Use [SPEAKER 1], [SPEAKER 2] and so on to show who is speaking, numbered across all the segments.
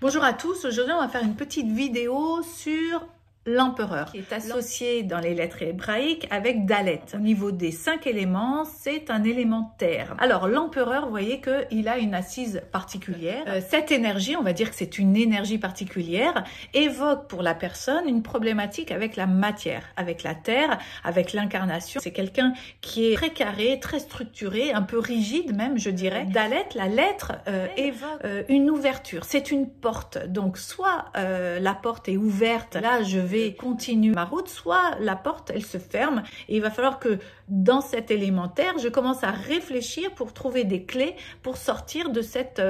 [SPEAKER 1] Bonjour à tous, aujourd'hui on va faire une petite vidéo sur l'empereur qui est associé dans les lettres hébraïques avec Dalet. Au niveau des 5 éléments, c'est un élément terre. Alors l'empereur, vous voyez qu'il a une assise particulière. Cette énergie, on va dire que c'est une énergie particulière, évoque pour la personne une problématique avec la matière, avec la terre, avec l'incarnation. C'est quelqu'un qui est très carré, très structuré, un peu rigide même, je dirais. Dalet, la lettre, évoque une ouverture. C'est une porte. Donc soit la porte est ouverte, là je vais continuer ma route, soit la porte elle se ferme et il va falloir que dans cet élémentaire je commence à réfléchir pour trouver des clés pour sortir de cette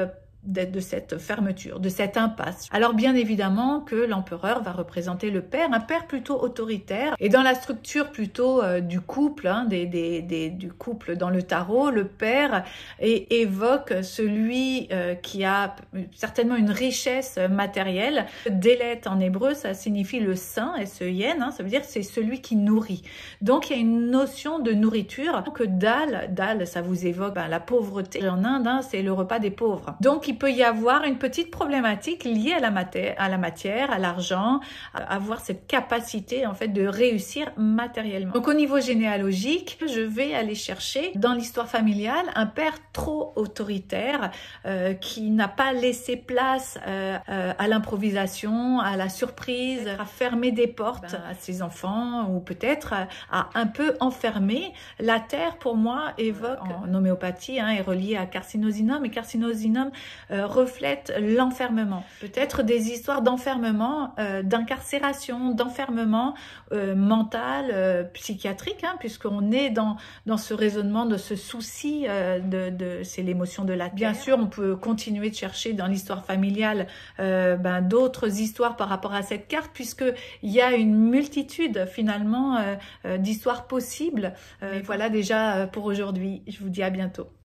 [SPEAKER 1] fermeture, de cette impasse. Alors bien évidemment que l'empereur va représenter le père, un père plutôt autoritaire, et dans la structure plutôt du couple, du couple dans le tarot, le père évoque celui qui a certainement une richesse matérielle. Délet en hébreu, ça signifie le sain, S-E-I-N, ça veut dire c'est celui qui nourrit. Donc il y a une notion de nourriture, que Dal, ça vous évoque la pauvreté. En Inde, c'est le repas des pauvres. Donc il peut y avoir une petite problématique liée à la matière, à l'argent, à avoir cette capacité en fait de réussir matériellement. Donc au niveau généalogique, je vais aller chercher dans l'histoire familiale un père trop autoritaire qui n'a pas laissé place à l'improvisation, à la surprise, à fermer des portes à ses enfants ou peut-être à un peu enfermer. La terre pour moi évoque en homéopathie est reliée à Carcinosinum, et Carcinosinum reflète l'enfermement. Peut-être des histoires d'enfermement, d'incarcération, d'enfermement mental, psychiatrique, puisqu'on est dans ce raisonnement, de ce souci, c'est l'émotion de la terre. Bien sûr, on peut continuer de chercher dans l'histoire familiale d'autres histoires par rapport à cette carte, puisqu'il y a une multitude finalement d'histoires possibles. Mais voilà déjà pour aujourd'hui. Je vous dis à bientôt.